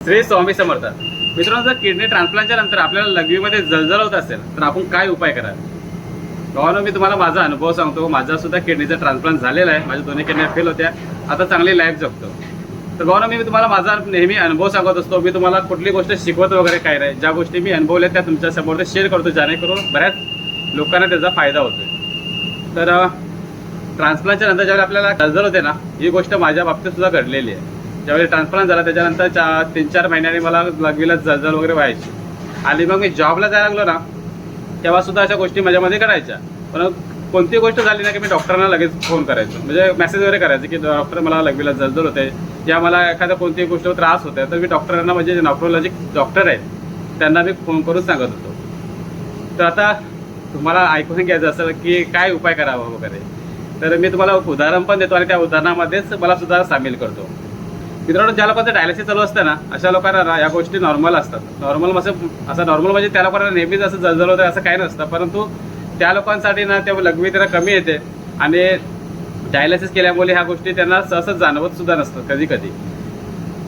श्री स्वामी समर्थ. मित्रांनो, जर किडनी ट्रान्सप्लांटच्या नंतर आपल्याला लघवीमध्ये जळजळ होत असेल तर आपण काय उपाय कराल? भावांनो, मी तुम्हाला माझा अनुभव सांगतो. माझा सुद्धा किडनीचा ट्रान्सप्लांट झालेला आहे. माझ्या दोन्ही किडन्या फेल होत्या. आता चांगली लाईफ जगतो. तर भावांनो, मी तुम्हाला माझा नेहमी अनुभव सांगत असतो. मी तुम्हाला कुठली गोष्ट शिकवत वगैरे काय नाही. ज्या गोष्टी मी अनुभवल्या त्या तुमच्या समोर शेअर करतो, जेणेकरून बऱ्याच लोकांना त्याचा फायदा होतो. तर ट्रान्सप्लांटच्या नंतर ज्यावेळी आपल्याला जळजळ होते ना, ही गोष्ट माझ्या बाबतीत सुद्धा घडलेली आहे. ज्यावेळी ट्रान्सप्लांट झाला त्याच्यानंतर 3-4 महिन्यांनी मला लघवीला जळजळ वगैरे व्हायची. आणि मग मी जॉबला जायला लागलो ना, तेव्हा सुद्धा अशा गोष्टी माझ्यामध्ये करायच्या. पण कोणती गोष्ट झाली ना की मी डॉक्टरांना लगेच फोन करायचो, म्हणजे मेसेज वगैरे करायचं की डॉक्टर मला लघवीला जळजळ होते या मला एखाद्या कोणती गोष्ट त्रास होते, तर मी डॉक्टरांना, म्हणजे जे नॉफ्रोलॉजिक डॉक्टर आहेत त्यांना मी फोन करून सांगत होतो. तर आता तुम्हाला ऐकून घ्यायचं असेल की काय उपाय करावा वगैरे, तर मी तुम्हाला उदाहरण पण देतो आणि त्या उदाहरणामध्येच मला सुद्धा सामील करतो. मित्रांनो, ज्या लोकांचं डायलिसिस चालू असतं ना, अशा लोकांना ना या गोष्टी नॉर्मल असतात. नॉर्मल असं नॉर्मल म्हणजे त्या लोकांना नेहमीच असं जळजळ होतं असं काही नसतं, परंतु त्या लोकांसाठी ना त्या लघवी त्यांना कमी येते आणि डायलिसिस केल्यामुळे ह्या गोष्टी त्यांना सहज जाणवत सुद्धा नसतात कधी कधी.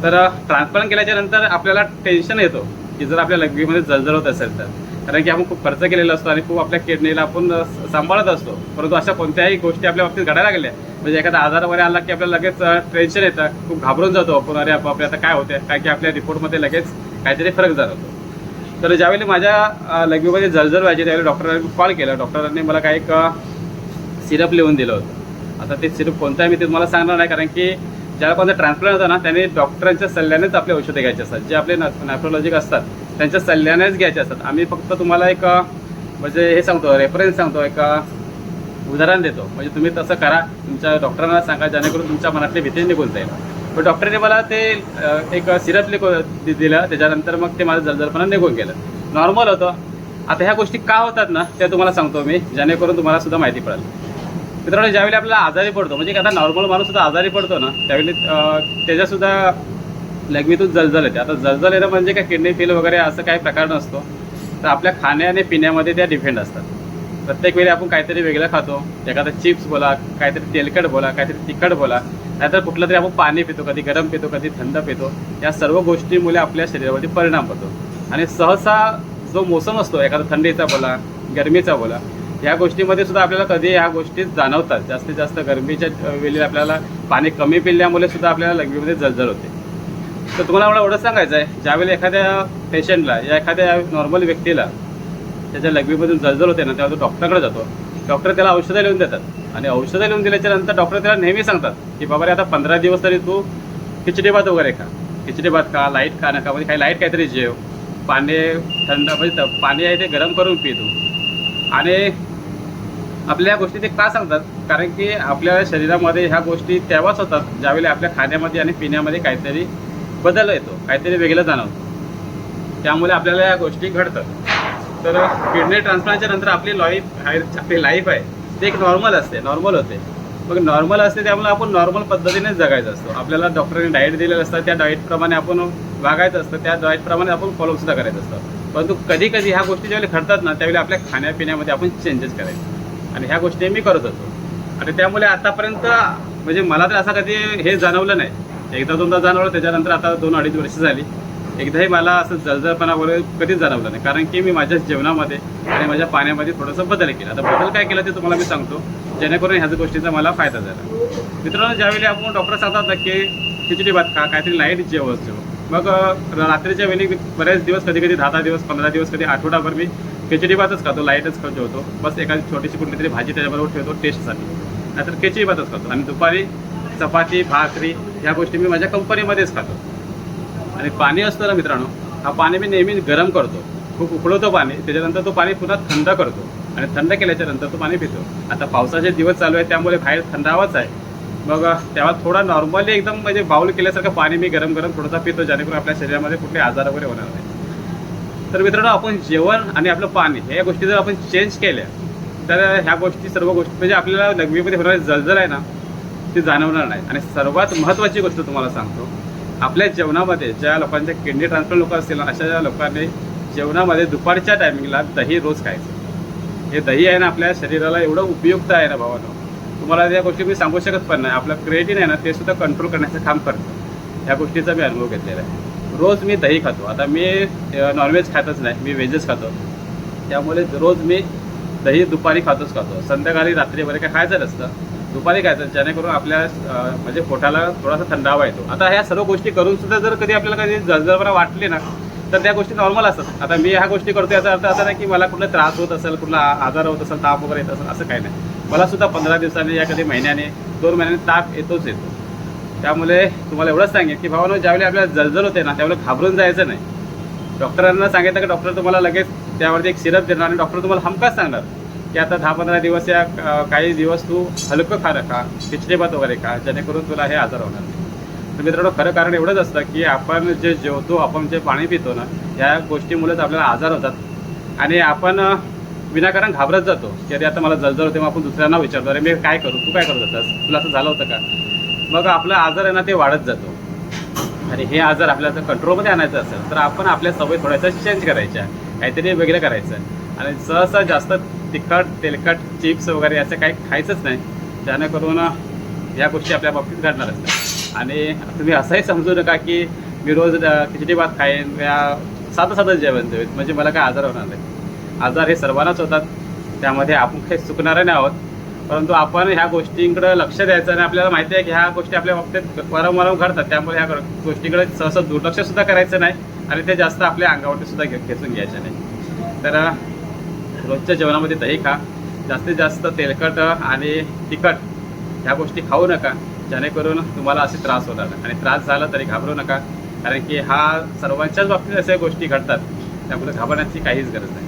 तर ट्रान्सप्लांट केल्याच्या नंतर आपल्याला टेन्शन येतो की जर आपल्या लघवीमध्ये जळजळ होत असेल तर, कारण की आपण खूप खर्च केलेला असतो आणि खूप आपल्या किडनीला आपण सांभाळत असतो. परंतु अशा कोणत्याही गोष्टी आपल्या बाबतीत घडायला लागल्या, म्हणजे एखादा आजार वगैरे आला की आपल्याला लगेच टेन्शन येतं, खूप घाबरून जातो आपण, अरे आपल्या आता काय होते, काय की आपल्या रिपोर्टमध्ये लगेच काहीतरी फरक जाणवतो. तर ज्यावेळी माझ्या लघवीमध्ये जळजळ व्हायची त्यावेळी डॉक्टरांनी कॉल केला. डॉक्टरांनी मला काही एक सिरप लिहून दिलं होतं. आता ते सिरप कोणतं आहे मी ते तुम्हाला सांगणार नाही, कारण की ज्याला कोणतं ट्रान्सप्लांट होतं ना त्यांनी डॉक्टरांच्या सल्ल्यानेच आपले औषधे घ्यायचे असतात. जे आपले नेफ्रोलॉजिक असतात त्यांच्या सल्ल्यानेच घ्यायचे असतात. आम्ही फक्त तुम्हाला एक म्हणजे हे सांगतो, रेफरन्स सांगतो, एक उदाहरण देतो, म्हणजे तुम्ही तसं करा, तुमच्या डॉक्टरांना सांगा, जेणेकरून तुमच्या मनातली भीती निघून जाईल. पण डॉक्टरने मला ते एक सिरप दिलं. त्याच्यानंतर मग ते माझं जळजळपणा निघून गेलं, नॉर्मल होतं. आता ह्या गोष्टी का होतात ना त्या तुम्हाला सांगतो मी, जेणेकरून तुम्हाला सुद्धा माहिती पडेल. मित्रांनो, ज्यावेळी आपल्याला आजारी पडतो, म्हणजे आता नॉर्मल माणूस सुद्धा आजारी पडतो ना, त्यावेळी त्याच्यासुद्धा लघवीतून जळजळ येते. आता जळजळ येणं म्हणजे काय किडनी फेल वगैरे असं काही प्रकार नसतो. तर आपल्या खाण्या आणि पिण्यामध्ये त्या डिपेंड असतात. प्रत्येक वेळी आपण काहीतरी वेगळं खातो, एखादा चिप्स बोला, काहीतरी तेलकट बोला, काहीतरी तिखट बोला, नाहीतर कुठलं तरी आपण पाणी पितो, कधी गरम पितो, कधी थंड पितो. या सर्व गोष्टीमुळे आपल्या शरीरावरती परिणाम होतो. आणि सहसा जो मोसम असतो, एखादा थंडीचा बोला, गरमीचा बोला, ह्या गोष्टीमध्ये सुद्धा आपल्याला कधी ह्या गोष्टी जाणवतात. जास्तीत जास्त गरमीच्या वेळी आपल्याला पाणी कमी पिल्यामुळे सुद्धा आपल्याला लघवीमध्ये जळजळ होते. तर तुम्हाला मला एवढं सांगायचं आहे, ज्यावेळी एखाद्या पेशंटला या एखाद्या नॉर्मल व्यक्तीला त्याच्या लघवीमधून जळजळ होते ना, तेव्हा तो डॉक्टरकडे जातो. डॉक्टर त्याला औषधं लिहून देतात आणि औषधं लिहून दिल्याच्या नंतर डॉक्टर त्याला नेहमी सांगतात की बाबा रे, आता 15 दिवस तरी तू खिचडी भात वगैरे खा, खिचडी भात खा, लाईट खा नका, म्हणजे काही लाईट काहीतरी जेव, पाणी थंड म्हणजे पाणी आहे ते गरम करून पी तू. आणि आपल्या गोष्टी ते का सांगतात, कारण की आपल्या शरीरामध्ये ह्या गोष्टी तेव्हाच होतात ज्यावेळी आपल्या खाण्यामध्ये आणि पिण्यामध्ये काहीतरी बदल येतो, काहीतरी वेगळं जाणवतं, त्यामुळे आपल्याला या गोष्टी घडतात. तर किडनी ट्रान्सप्लांटच्या नंतर आपली लाईफ आहे ते एक नॉर्मल असते, नॉर्मल होते. मग नॉर्मल असते त्यामुळे आपण नॉर्मल पद्धतीनेच जगायचं असतो. आपल्याला डॉक्टरांनी डाएट दिलेलं असतं, त्या डाएटप्रमाणे आपण वागायचं असतं, त्या डाएटप्रमाणे आपण फॉलोसुद्धा करायचं असतं. परंतु कधी कधी ह्या गोष्टी ज्यावेळी घडतात ना, त्यावेळी आपल्या खाण्यापिण्यामध्ये आपण चेंजेस करायचे, आणि ह्या गोष्टी मी करत होतो. आणि त्यामुळे आतापर्यंत म्हणजे मला तर असं कधी हे जाणवलं नाही. एकदा दोनदा जाणवलं, त्याच्यानंतर आता 2-2.5 वर्ष झाली, एकदाही मला असं जळजळपणा वगैरे कधीच जाणवलं नाही. कारण की मी माझ्या जेवणामध्ये आणि माझ्या पाण्यामध्ये थोडंसं बदल केला. आता बदल काय केला ते तुम्हाला मी सांगतो, जेणेकरून ह्याच गोष्टीचा मला फायदा झाला. मित्रांनो, ज्यावेळी आपण डॉक्टर सांगतात ना की खिचडी भात खा, काहीतरी लाईट जेव, मग रात्रीच्या वेळी बरेच दिवस, कधी कधी 10 दिवस, 15 दिवस, कधी आठवडाभर मी खिचडी भातच खातो, लाईटच जेवतो. बस एखादी छोटीशी कुठली तरी भाजी त्याच्याबरोबर ठेवतो टेस्टसाठी, नाहीतर खिचडी भातच खातो. आणि दुपारी चपाती, भाकरी ह्या गोष्टी मी माझ्या कंपनीमध्येच खातो. आणि पाणी असतं ना मित्रांनो, हा पाणी मी नेहमी गरम करतो, खूप उकळवतो पाणी, त्याच्यानंतर तो पाणी पुन्हा थंड करतो आणि थंड केल्याच्या नंतर तो पाणी पितो. आता पावसाचे दिवस चालू आहे त्यामुळे बाहेर थंडावाच आहे, मग तेव्हा थोडा नॉर्मली एकदम म्हणजे बाउल केल्यासारखं पाणी मी गरम थोडासा पितो, जेणेकरून आपल्या शरीरामध्ये कुठले आजार वगैरे होणार नाही. तर मित्रांनो, आपण जेवण आणि आपलं पाणी ह्या गोष्टी जर आपण चेंज केल्या तर ह्या गोष्टी, सर्व गोष्टी म्हणजे आपल्याला लघवीमध्ये होणारी जळजळ आहे ना ती जाणवणार नाही. आणि सर्वात महत्त्वाची गोष्ट तुम्हाला सांगतो, आपल्या जेवणामध्ये ज्या लोकांच्या किडनी ट्रान्सप्लांट लोक असतील ना, अशा लोकांनी जेवणामध्ये दुपारच्या टायमिंगला दही रोज खायचं. हे दही आहे ना आपल्या शरीराला एवढं उपयुक्त आहे ना भावानो, तुम्हाला या गोष्टी मी सांगू शकत पण नाही. आपलं क्रिएटिन आहे ना ते सुद्धा कंट्रोल करण्याचं काम करतं. या गोष्टीचा मी अनुभव घेतलेला आहे. रोज मी दही खातो. आता मी नॉनव्हेज खातच नाही, मी व्हेजच खातो. त्यामुळे रोज मी दही दुपारी खातो. संध्याकाळी रात्री वगैरे काय खायचं नसतं, दुपारी खायचं, जेणेकरून आपल्या म्हणजे पोटाला थोडासा थंडावा येतो. आता ह्या सर्व गोष्टी करून सुद्धा जर कधी आपल्याला कधी जळजळपणा वाटली ना, तर त्या गोष्टी नॉर्मल असतात. आता मी ह्या गोष्टी करतो याचा अर्थ असा नाही की मला कुठला त्रास होत असेल, कुठला आजार होत असेल, ताप वगैरे येत असेल, असं काही नाही. मला सुद्धा 15 दिवसांनी या कधी महिन्याने 2 महिन्याने ताप येतोच येतो. त्यामुळे तुम्हाला एवढंच सांगेन की भावानो, ज्यावेळी आपल्याला जळजळ होते ना, त्यावेळेला घाबरून जायचं नाही. डॉक्टरांना सांगितलं की डॉक्टर तुम्हाला लगेच त्यावरती एक सिरप देणार आणि डॉक्टर तुम्हाला हमखास सांगणार की आता 10-15 दिवस या काही दिवस तू हलकं खाणं खा, खिचडी भात वगैरे खा, जेणेकरून तुला हे आजार होणार नाही. तर मित्रांनो, खरं कारण एवढंच असतं की आपण जे जेवतो, आपण जे पाणी पितो ना, ह्या गोष्टीमुळेच आपल्याला आजार होतात आणि आपण विनाकारण घाबरत जातो की अरे आता मला जळजळ होते. मग आपण दुसऱ्यांना विचारतो, अरे मी काय करू, तू काय करत होतास, तुला असं झालं होतं का? मग आपला आजार आहे ना ते वाढत जातो. आणि हे आजार आपल्याला जर कंट्रोलमध्ये आणायचं असेल तर आपण आपल्या सवयी थोड्याशा चेंज करायच्या, काहीतरी वेगळं करायचं. आणि सहसा जास्त तिखट, तेलकट, चिप्स वगैरे असं काही खायचंच नाही, जेणेकरून ह्या गोष्टी आपल्या बाबतीत घडणारच नाही. आणि तुम्ही असंही समजू नका की मी रोज खिचडी भात खाईन या साधं जेवण देईन म्हणजे मला काय आजार होणार नाही. आजार हे सर्वांनाच होतात, त्यामध्ये आपण काही चुकणारे नाही आहोत. परंतु आपण ह्या गोष्टींकडे लक्ष द्यायचं आणि आपल्याला माहिती आहे की ह्या गोष्टी आपल्या बाबतीत वारंवार घडतात. त्यामुळे ह्या गोष्टीकडे सहसा दुर्लक्षसुद्धा करायचं नाही आणि ते जास्त आपल्या अंगावरती सुद्धा खेचून घ्यायचं नाही. तर रोजच्या जेवणामध्ये दही खा, जास्तीत जास्त तेलकट आणि तिखट ह्या गोष्टी खाऊ नका, जेणेकरून तुम्हाला असे त्रास होणार नाही. आणि त्रास झाला तरी घाबरू नका, कारण की हा सर्वांच्याच बाबतीत अशा गोष्टी घडतात, त्यामुळे घाबरण्याची काहीच गरज नाही.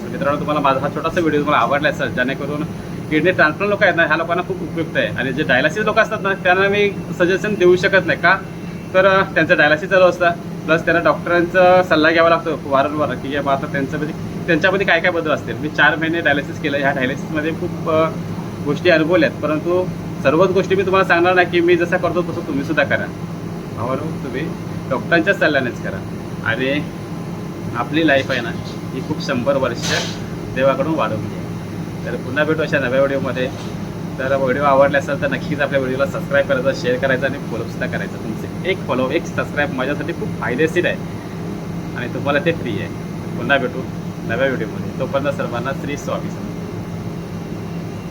तर मित्रांनो, तुम्हाला माझा हा छोटासा व्हिडिओ तुम्हाला आवडला असेल, जेणेकरून किडनी ट्रान्सप्लांट लोक आहेत ना, ह्या लोकांना खूप उपयुक्त आहे. आणि जे डायलिसिस लोक असतात ना, त्यांना मी सजेशन देऊ शकत नाही का, तर त्यांचं डायलिसिस चालू असतं, प्लस त्यांना डॉक्टरांचा सल्ला घ्यावा लागतो वारंवार की आता त्यांच्यामध्ये काय काय बदल असतील. मी 4 महिने डायलिसिस केलं, ह्या डायलिसिसमध्ये खूप गोष्टी अनुभवल्यात, परंतु सर्वच गोष्टी मी तुम्हाला सांगणार नाही की मी जसं करतो तसं तुम्ही सुद्धा करा. भावानो, तुम्ही डॉक्टरांच्या सल्ल्यानेच करा. आणि आपली लाईफ आहे ना, ही खूप 100 वर्ष देवाकडून वाढवून घ्या. तर पुन्हा भेटू अशा नव्या व्हिडिओमध्ये. तर व्हिडिओ आवडला असेल तर नक्कीच आपल्या व्हिडिओला सबस्क्राईब करायचं, शेअर करायचं आणि फॉलोसुद्धा करायचं. तुमचे एक फॉलो, एक सबस्क्राईब माझ्यासाठी खूप फायदेशीर आहे आणि तुम्हाला ते फ्री आहे. पुन्हा भेटू नव्या व्हिडिओमध्ये. तोपर्यंत सर्वांना श्री स्वामी समर्थ.